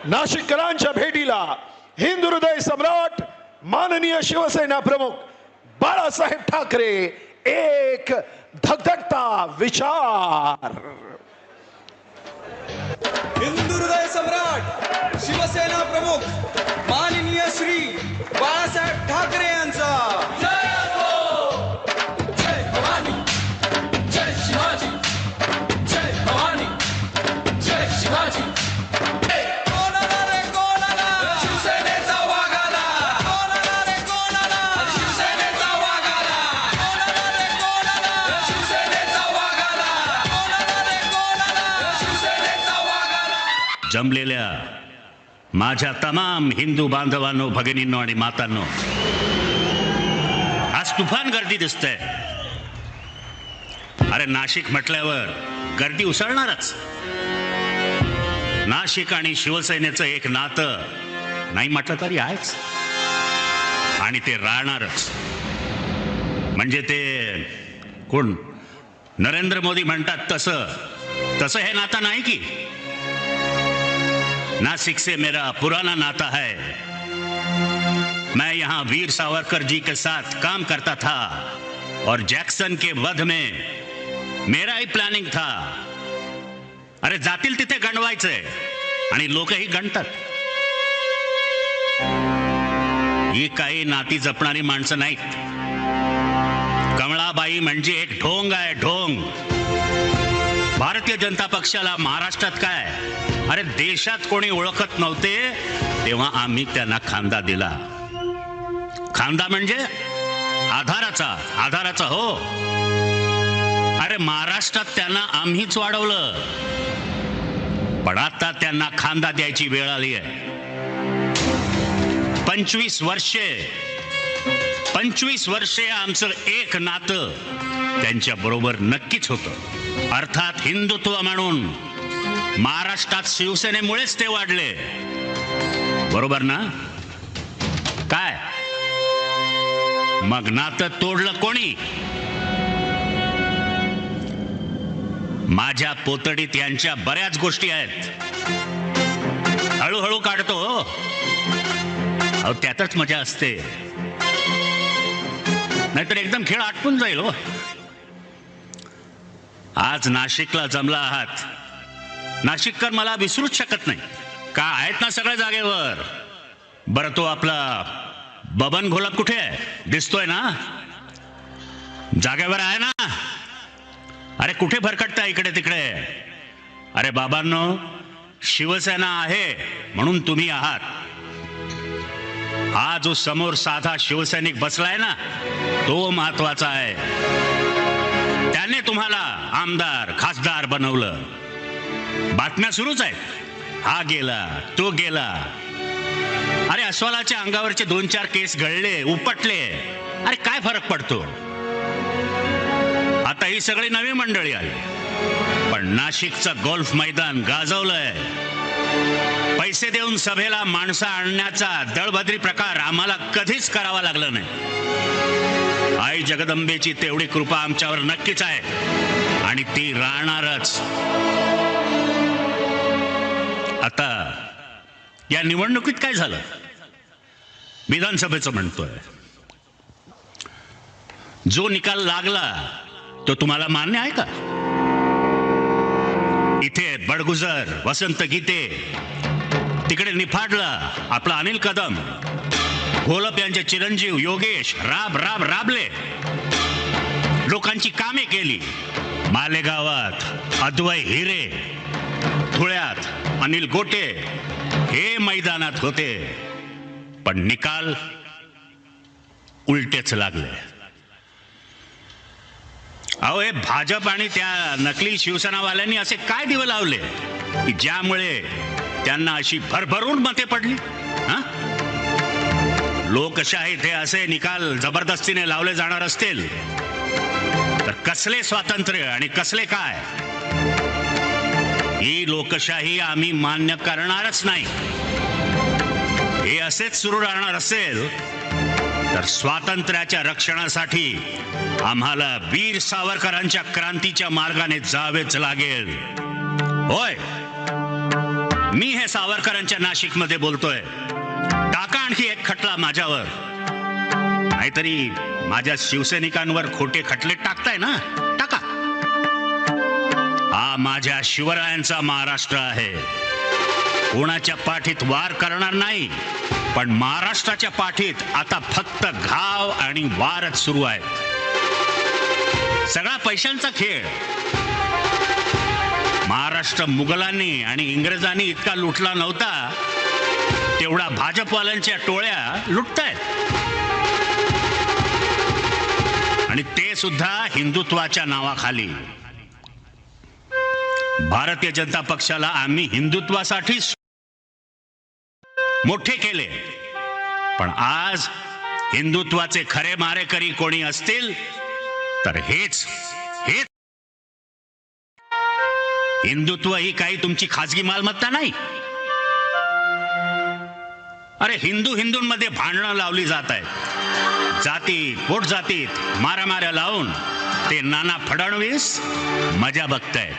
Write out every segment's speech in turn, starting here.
नाशिककरांच्या भेटीला हिंदू हृदय सम्राट माननीय शिवसेना प्रमुख बाळासाहेब ठाकरे एक धगधगता विचार। हिंदू हृदय सम्राट शिवसेना प्रमुख माननीय श्री बाळासाहेब ठाकरे यांचा जय हो, जय भवानी, जय शिवाजी, जय भवानी, जय शिवाजी। कोण आला रे कोण आला, शिवसेनेचा वाघ आला। कोण आला रे कोण आला, शिवसेनेचा वाघ आला। कोण आला रे कोण आला, शिवसेनेचा वाघ आला। कोण आला रे कोण आला, शिवसेनेचा वाघ आला। जमलेल्या माझ्या तमाम हिंदू बांधवांनो, भगिनींनो आणि मातांनो, आज तुफान गर्दी दिसते। अरे नाशिक म्हटल्यावर गर्दी उसळणारच। नाशिक आणि शिवसेनेचं एक नातं नाही म्हटलं तरी आहेच आणि ते राहणारच। म्हणजे ते कोण नरेंद्र मोदी म्हणतात तसं हे नातं नाही की। नासिक से मेरा पुराना नाता है। मैं यहाँ वीर सावरकर जी के साथ काम करता था और जैक्सन के वध में मेरा ही प्लॅनिंग था। अरे जातील तिथे गणवायचंय आणि लोकही गणतात। ही काही नाती जपणारी माणसं नाहीत। कमळाबाई म्हणजे एक ढोंग आहे, ढोंग। भारतीय जनता पक्षाला महाराष्ट्रात काय, अरे देशात कोणी ओळखत नव्हते तेव्हा आम्ही त्यांना खांदा दिला। खांदा म्हणजे आधाराचा हो। अरे महाराष्ट्रात त्यांना आम्हीच वाढवलं, पण आता त्यांना खांदा द्यायची वेळ आली आहे। 25 वर्षे आमचं एक नातं त्यांच्या बरोबर नक्कीच होतं। अर्थात हिंदुत्व म्हणून महाराष्ट्रात शिवसेनेमुळेच ते वाढले, बरोबर ना? काय मग नातं तोडलं कोणी? माझ्या पोतडीत यांच्या बऱ्याच गोष्टी आहेत, हळूहळू काढतो। अहो त्यातच मजा असते, नाहीतर एकदम खेळ आटपून जाईल हो। आज नाशिकला जमला आहात, नाशिककर मला विसरूच शकत नाही का? आहेत ना सगळ्या जागेवर? बरं तो आपला बबन घोलप कुठे आहे? दिसतोय ना? जागेवर आहे ना? अरे कुठे भरकटता इकडे तिकडे? अरे बाबांनो, शिवसेना आहे म्हणून तुम्ही आहात। हा जो समोर साधा शिवसैनिक बसलाय ना, तो महत्वाचा आहे। त्याने तुम्हाला आमदार खासदार बनवलं। बातम्या सुरूच आहेत, हा गेला तो गेला। अरे अस्वलाच्या अंगावरचे 2-4 केस गळले, उपटले, अरे काय फरक पडतो? आता ही सगळी नवी मंडळी आली, पण नाशिकचं गोल्फ मैदान गाजवलंय। पैसे देऊन सभेला माणसं आणण्याचा दळभद्री प्रकार आम्हाला कधीच करावा लागला नाही। आई जगदंबेची तेवढी कृपा आमच्यावर नक्कीच आहे आणि ती राहणारच। आता या निवडणुकीत काय झालं? विधानसभेचं म्हणतोय, जो निकाल लागला तो तुम्हाला मान्य आहे का? इथे बडगुजर, वसंत गीते, तिकडे निफाडला आपला अनिल कदम, घोलप यांचे चिरंजीव योगेश राबले, लोकांची कामे केली। मालेगावात अद्वै हिरे, धुळ्यात अनिल गोटे हे मैदानात होते, पण निकाल उलटेच लागले। अहो हे भाजप आणि त्या नकली शिवसेनावाल्यांनी असे काय दिवे लावले की ज्यामुळे त्यांना अशी भरभरून मते पडली? लोकशाहीत हे असे निकाल जबरदस्तीने लावले जाणार असतील तर कसले स्वातंत्र्य आणि कसले काय? ही लोकशाही आम्ही मान्य करणारच नाही। हे असेच सुरू राहणार असेल तर स्वातंत्र्याच्या रक्षणासाठी आम्हाला वीर सावरकरांच्या क्रांतीच्या मार्गाने जावेच लागेल। होय, मी हे सावरकरांच्या नाशिकमध्ये बोलतोय. टाका आणखी एक खटला माझ्यावर. नाहीतरी माझ्या शिवसैनिकांवर खोटे खटले टाकताय ना, टाका. हा माझ्या शिवरायांचा महाराष्ट्र आहे. कोणाच्या पाठीत वार करणार नाही, पण महाराष्ट्राच्या पाठीत आता फक्त घाव आणि वारच सुरू आहेत. सगळा पैशांचा खेळ. महाराष्ट्र मुघलांनी आणि इंग्रजांनी इतका लुटला नव्हता तेवढा भाजपवाल्यांच्या टोळ्या लुटतायत. आणि ते सुद्धा हिंदुत्वाच्या नावाखाली. भारतीय जनता पक्षाला आम्ही हिंदुत्वासाठी मोठे केले, पण आज हिंदुत्वाचे खरे मारेकरी कोणी असतील तर हेच. हिंदुत्व ही काही तुमची खाजगी मालमत्ता नाही. अरे हिंदूंमध्ये भांडणं लावली जात आहेत. जातीत पोटजातीत मारामाऱ्या लावून ते नाना फडणवीस मजा बघतायत.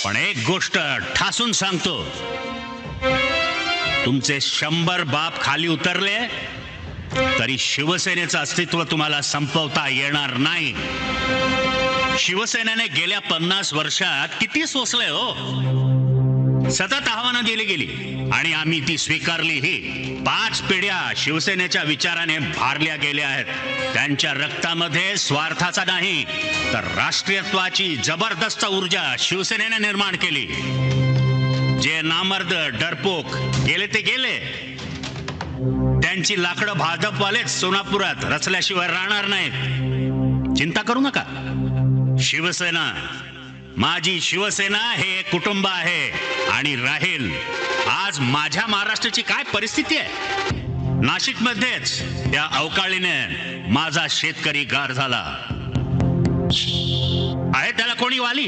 पण एक गोष्ट ठासून सांगतो, तुमचे 100 बाप खाली उतरले तरी शिवसेनेचं अस्तित्व तुम्हाला संपवता येणार नाही. शिवसेनेने गेल्या 50 वर्षात किती सोसलंय हो. सतत आव्हानं दिली गेली आणि आम्ही ती स्वीकारली. ही 5 पिढ्या शिवसेनेच्या विचाराने भारल्या गेल्या आहेत. त्यांच्या रक्तामध्ये स्वार्थाचा नाही तर राष्ट्रीयत्वाची जबरदस्त ऊर्जा शिवसेनेने निर्माण केली. जे नामर्द डरपोक गेले ते गेले. त्यांची लाकडं भाजपवालेच सोलापुरात रचल्याशिवाय राहणार नाहीत. चिंता करू नका. शिवसेना, माझी शिवसेना हे एक कुटुंब आहे आणि राहील. आज माझ्या महाराष्ट्राची काय परिस्थिती आहे. नाशिकमध्येच त्या अवकाळीने माझा शेतकरी गार झाला आहे. त्याला कोणी वाली?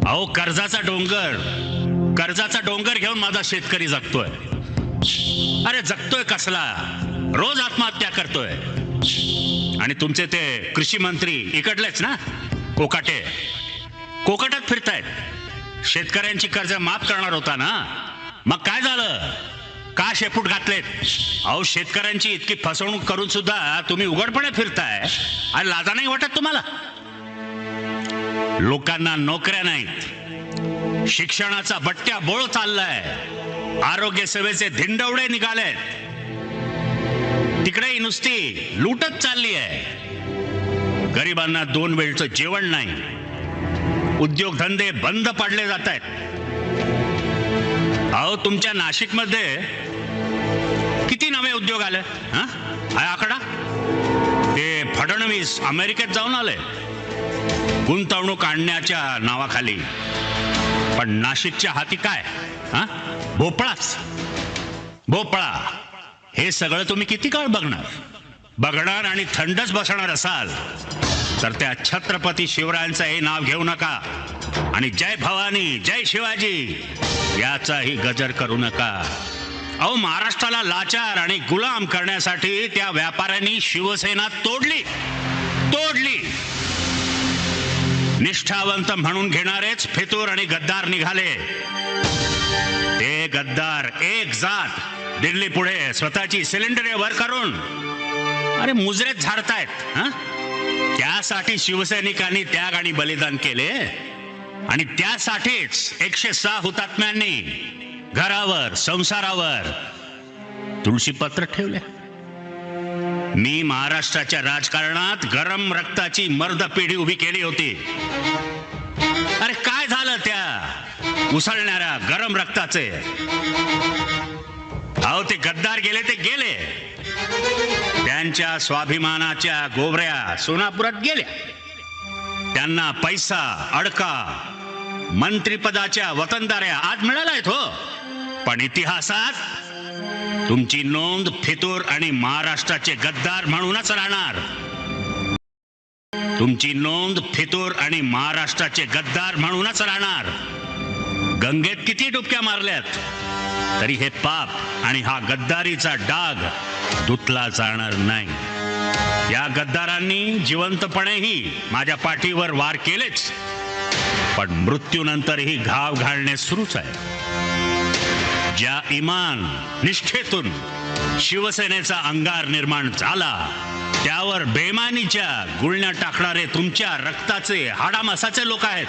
अहो कर्जाचा डोंगर घेऊन माझा शेतकरी जगतोय. अरे जगतोय कसला, रोज आत्महत्या करतोय. आणि तुमचे ते कृषी मंत्री इकडलेच ना, कोकाटात फिरतायत. शेतकऱ्यांची कर्ज माफ करणार होता ना, मग काय झालं? का शेपूट घातलेत? अहो शेतकऱ्यांची इतकी फसवणूक करून सुद्धा तुम्ही उघडपणे फिरताय. आणि लाजा नाही वाटत तुम्हाला? लोकांना नोकऱ्या नाहीत, शिक्षणाचा बट्ट्या बोळ चाललाय, आरोग्य सेवेचे धिंडवडे निघाले, तिकडेही नुसती लूटच चालली आहे. गरिबांना 2 वेळचं जेवण नाही, उद्योगधंदे बंद पाडले जात आहेत. अहो तुमच्या नाशिकमध्ये किती नवे उद्योग आले? हा आकडा? ते फडणवीस अमेरिकेत जाऊन आले गुंतवणूक आणण्याच्या नावाखाली. पण नाशिकच्या हाती काय? भोपळा. हे सगळं तुम्ही किती काळ बघणार आणि थंडच बसणार असाल तर त्या छत्रपती शिवरायांचंही नाव घेऊ नका. आणि जय भवानी जय शिवाजी याचाही गजर करू नका. अहो महाराष्ट्राला लाचार आणि गुलाम करण्यासाठी त्या व्यापाऱ्यांनी शिवसेना तोडली. निष्ठावंत म्हणून घेणारेच फितूर आणि गद्दार निघाले. ते गद्दार एक जात दिल्ली पुढे स्वतःची सिलेंडर वर करून अरे मुजरेत झाडतायत. त्यासाठी शिवसैनिकांनी त्याग आणि बलिदान केले आणि त्यासाठीच 106 हुतात्म्यांनी घरावर संसारावर तुळशीपत्र ठेवले. मी महाराष्ट्राच्या राजकारणात गरम रक्ताची मर्द पिढी उभी केली होती. अरे काय झालं त्या उसळणाऱ्या गरम रक्ताचे? अहो ते गद्दार गेले ते गेले. त्यांच्या स्वाभिमानाच्या गोवऱ्या सोलापुरात गेल्या. त्यांना पैसा, अडका, मंत्रिपदाच्या वतनदाऱ्या आज मिळाल्यात हो. पण इतिहासात तुमची नोंद फितूर आणि महाराष्ट्राचे गद्दार म्हणूनच राहणार. तुमची नोंद फितूर आणि महाराष्ट्राचे गद्दार म्हणूनच राहणार. गंगेत किती डुबक्या मारल्यात तरी हे पाप आणि हा गद्दारीचा डाग धुतला जाणार नाही. या गद्दारांनी जिवंतपणेही माझ्या पाठीवर वार केलेच, पण मृत्यूनंतरही घाव घालणे सुरूच आहे. ज्या इमान निष्ठेतून शिवसेनेचा अंगार निर्माण झाला, त्यावर बेमानीच्या गुळण्या टाकणारे तुमच्या रक्ताचे हाडामासाचे लोक आहेत.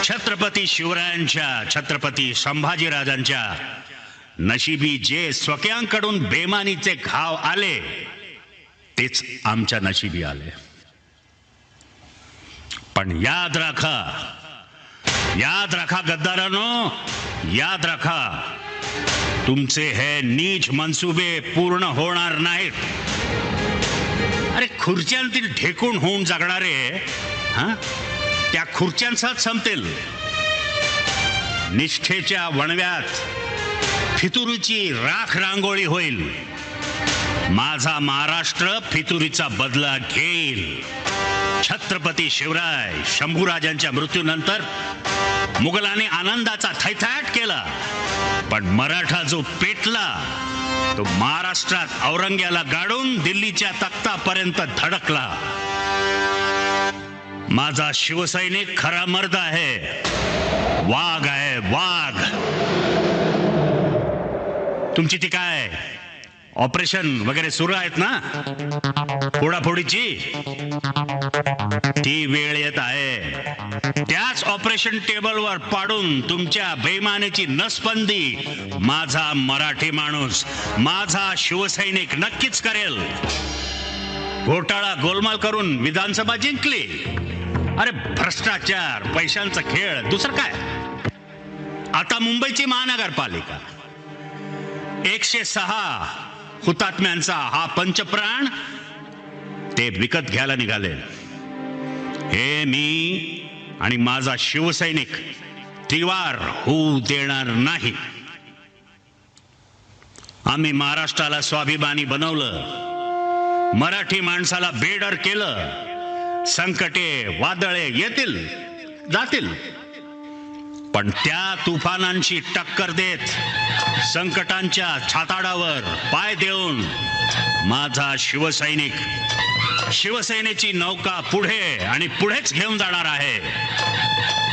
छत्रपती शिवरायांच्या, छत्रपती संभाजीराजांच्या नशिबी जे स्वकीयांकडून बेमानीचे घाव आले, तेच आमच्या नशिबी आले. पण याद राखा गद्दारांनो, याद राखा, तुमचे हे नीच मनसुबे पूर्ण होणार नाहीत. अरे खुर्च्यांतील ढेकून होऊन जगणारे त्या खुर्च्यांचाच संपतील. निष्ठेच्या वणव्यात फितुरीची राख रांगोळी होईल. माझा महाराष्ट्र फितुरीचा बदला घेईल. छत्रपती शिवराय शंभूराजांच्या मृत्यूनंतर मुघलांनी आनंदाचा थैथाट केला, पण मराठा जो पेटला तो महाराष्ट्रात औरंग्याला गाडून दिल्लीच्या तख्तापर्यंत धडकला. माझा शिवसैनिक खरा मर्द आहे, वाघ आहे, वाघ. तुमची ती काय ऑपरेशन वगैरे सुरू आहेत ना फोडाफोडीची, ती वेळ येत आहे. त्याच ऑपरेशन टेबलवर पाडून तुमच्या बेईमानीची नसबंदी माझा मराठी माणूस, माझा शिवसैनिक नक्कीच करेल. घोटाळा गोलमाल करून विधानसभा जिंकली. अरे भ्रष्टाचार, पैशांचा खेळ, दुसरं काय. आता मुंबईची महानगरपालिका 106 हुतात्म्यांचा हा पंचप्राण ते विकत घ्यायला निघाले. हे मी आणि माझा शिवसैनिक त्रिवार होऊ देणार नाही. आम्ही महाराष्ट्राला स्वाभिमानी बनवलं, मराठी माणसाला बेडर केलं. संकटे वादळे येतील जातील, पण त्या तुफानांशी टक्कर देत, संकटांच्या छाताडावर पाय देऊन माझा शिवसैनिक शिवसेनेची नौका पुढे आणि पुढेच घेऊन जाणार आहे.